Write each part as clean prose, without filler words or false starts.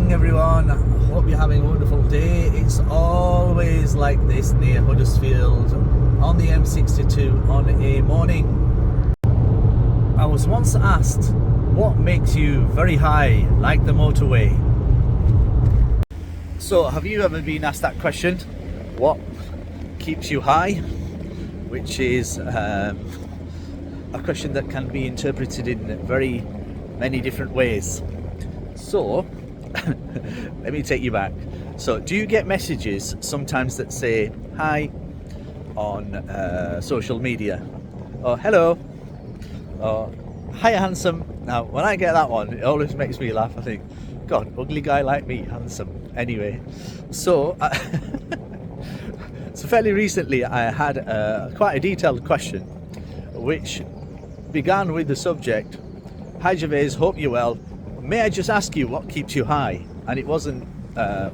morning everyone, hope you're having a wonderful day. It's always like this near Huddersfield on the M62 on a morning. I was once asked, what makes you very high like the motorway? So have you ever been asked that question? What keeps you high? Which is a question that can be interpreted in very many different ways. So let me take you back. So do you get messages sometimes that say hi on social media, or hello, or hi handsome? Now when I get that one, it always makes me laugh. I think, God, ugly guy like me, handsome. Anyway, so so fairly recently I had quite a detailed question which began with the subject, hi Gervais, hope you're well. May I just ask you what keeps you high? And it wasn't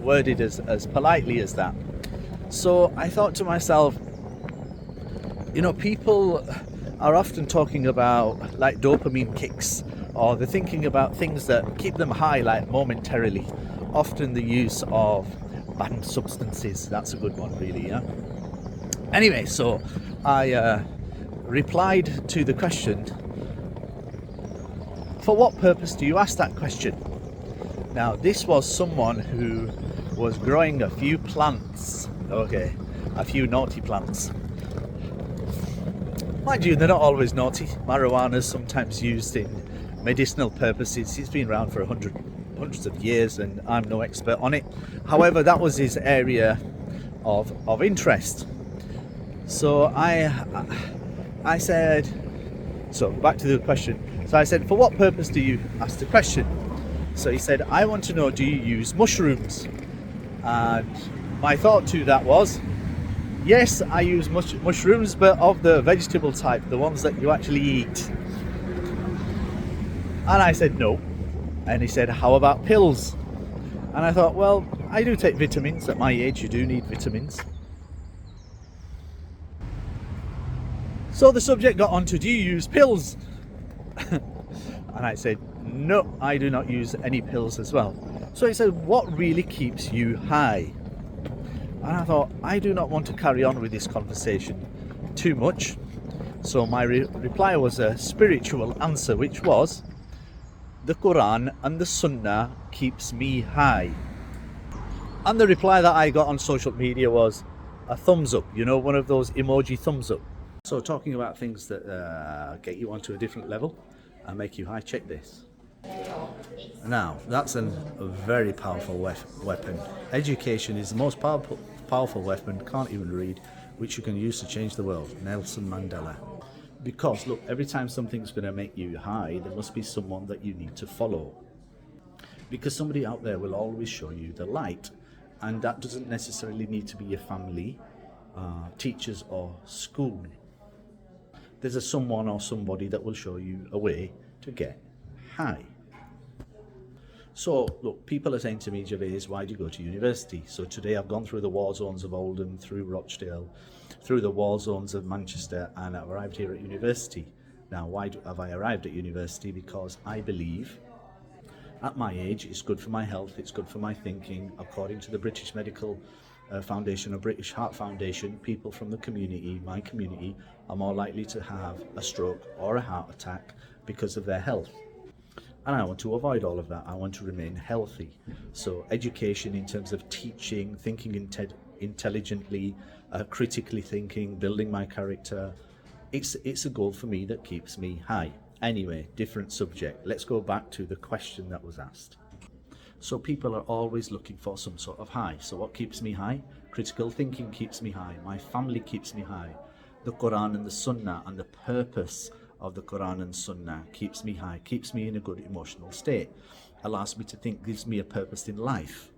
worded as politely as that. So I thought to myself, you know, people are often talking about like dopamine kicks, or they're thinking about things that keep them high like momentarily. Often the use of banned substances, that's a good one really, yeah? Anyway, so I replied to the question, for what purpose do you ask that question? Now, this was someone who was growing a few plants, okay, a few naughty plants. Mind you, they're not always naughty. Marijuana is sometimes used in medicinal purposes. It's been around for hundreds of years, and I'm no expert on it. However, that was his area of interest. So I said, so back to the question. So I said, for what purpose do you ask the question? So he said, I want to know, do you use mushrooms? And my thought to that was, yes, I use mushrooms, but of the vegetable type, the ones that you actually eat. And I said, no. And he said, how about pills? And I thought, well, I do take vitamins. At my age, you do need vitamins. So the subject got on to, do you use pills? And I said, no, I do not use any pills as well. So he said, what really keeps you high? And I thought, I do not want to carry on with this conversation too much. So my reply was a spiritual answer, which was, the Quran and the Sunnah keeps me high. And the reply that I got on social media was a thumbs up, you know, one of those emoji thumbs up. So talking about things that get you onto a different level and make you high, check this. Now, that's a very powerful weapon. Education is the most powerful weapon, can't even read, which you can use to change the world. Nelson Mandela. Because, look, every time something's going to make you high, there must be someone that you need to follow. Because somebody out there will always show you the light. And that doesn't necessarily need to be your family, teachers, or school. There's a someone or somebody that will show you a way to get high. So, look, people are saying to me, Gervais, why do you go to university? So today I've gone through the war zones of Oldham, through Rochdale, through the war zones of Manchester, and I've arrived here at university. Now, why have I arrived at university? Because I believe, at my age, it's good for my health, it's good for my thinking. According to the British Medical Foundation or British Heart Foundation, people from the community, my community, are more likely to have a stroke or a heart attack because of their health. And I want to avoid all of that. I want to remain healthy. So education in terms of teaching, thinking intelligently, critically thinking, building my character, it's a goal for me that keeps me high. Anyway, different subject. Let's go back to the question that was asked. So people are always looking for some sort of high. So what keeps me high? Critical thinking keeps me high. My family keeps me high. The Quran and the Sunnah and the purpose of the Quran and Sunnah keeps me high, keeps me in a good emotional state, allows me to think, gives me a purpose in life.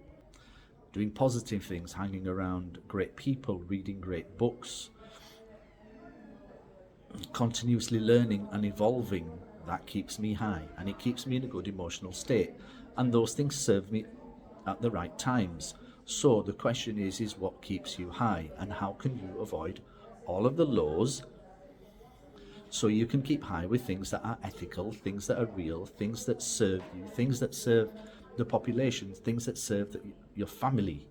Doing positive things, hanging around great people, reading great books, continuously learning and evolving, that keeps me high, and it keeps me in a good emotional state. And those things serve me at the right times. So the question is what keeps you high, and how can you avoid all of the lows so you can keep high with things that are ethical, things that are real, things that serve you, things that serve the population, things that serve your family,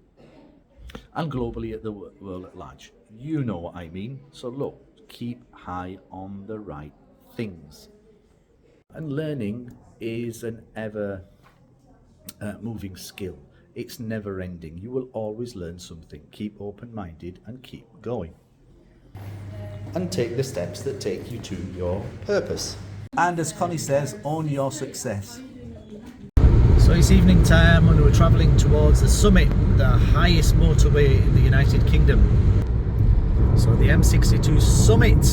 and globally at the world at large. You know what I mean. So look, keep high on the right things. And learning is an ever moving skill. It's never ending. You will always learn something. Keep open-minded and keep going. And take the steps that take you to your purpose. And as Connie says, own your success. So it's evening time and we're travelling towards the summit, the highest motorway in the United Kingdom. So the M62 summit.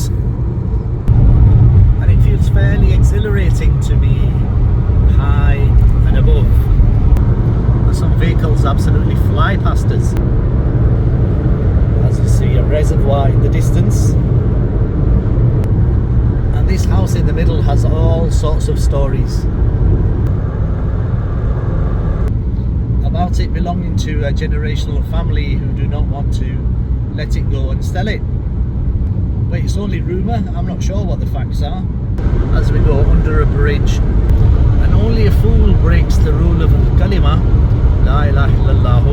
And it feels fairly exhilarating to be high and above. And some vehicles absolutely fly past us. As you see, a reservoir in the distance. And this house in the middle has all sorts of stories about it belonging to a generational family who do not want to let it go and sell it. But it's only rumour, I'm not sure what the facts are. As we go under a bridge, and only a fool breaks the rule of Kalima, La ilaha illallah,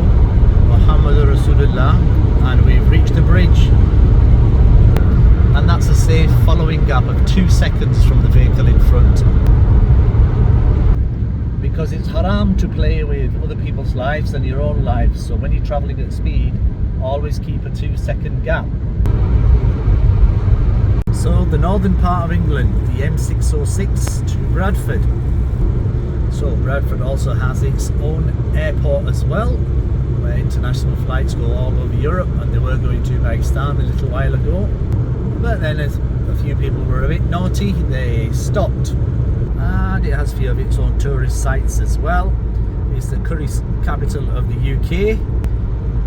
Muhammadur Rasulullah, and we've reached the bridge. And that's a safe following gap of 2 seconds from the vehicle in front. Because it's haram to play with other people's lives and your own lives, so when you're travelling at speed, always keep a 2-second gap. So the northern part of England, the M606 to Bradford. So Bradford also has its own airport as well, where international flights go all over Europe, and they were going to Pakistan a little while ago. But then as a few people were a bit naughty, they stopped. And it has a few of its own tourist sites as well. It's the curry capital of the UK,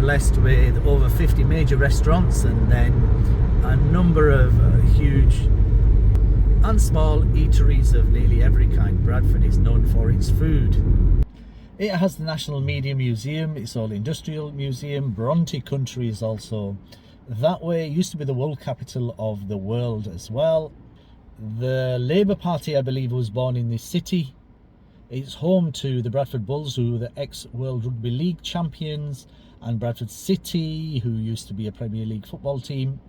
blessed with over 50 major restaurants and then a number of huge and small eateries of nearly every kind. Bradford is known for its food. It has the National Media Museum, its all industrial museum. Bronte Country is also that way. It used to be the wool capital of the world as well. The Labour Party, I believe, was born in this city. It's home to the Bradford Bulls, who are the ex-World Rugby League champions, and Bradford City, who used to be a Premier League football team.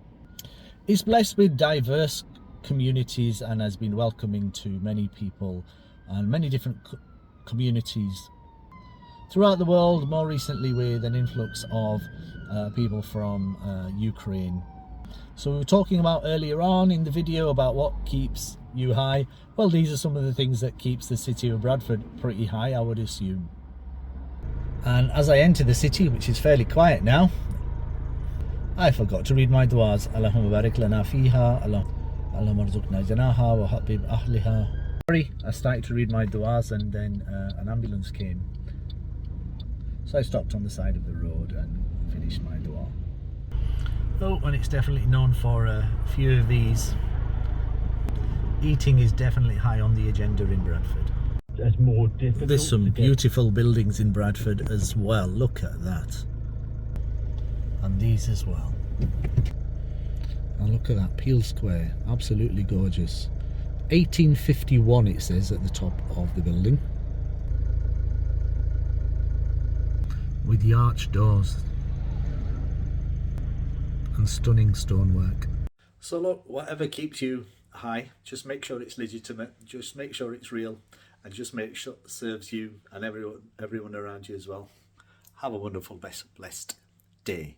It's blessed with diverse communities and has been welcoming to many people and many different communities throughout the world, more recently with an influx of people from Ukraine. So we were talking about earlier on in the video about what keeps you high. Well, these are some of the things that keeps the city of Bradford pretty high, I would assume. And as I enter the city, which is fairly quiet now, I forgot to read my du'as. Allahumma barik lana fiha, Allahumma arzuqna janaha wa habib ahliha. Sorry, I started to read my du'as and then an ambulance came. So I stopped on the side of the road and finished my du'a. Oh, and it's definitely known for a few of these. Eating is definitely high on the agenda in Bradford. It's more difficult. There's some beautiful buildings in Bradford as well. Look at that. And these as well. And look at that, Peel Square. Absolutely gorgeous. 1851 it says at the top of the building. With the arched doors. And stunning stonework. So look, whatever keeps you high, just make sure it's legitimate, just make sure it's real, and just make sure it serves you and everyone around you as well. Have a wonderful, blessed day.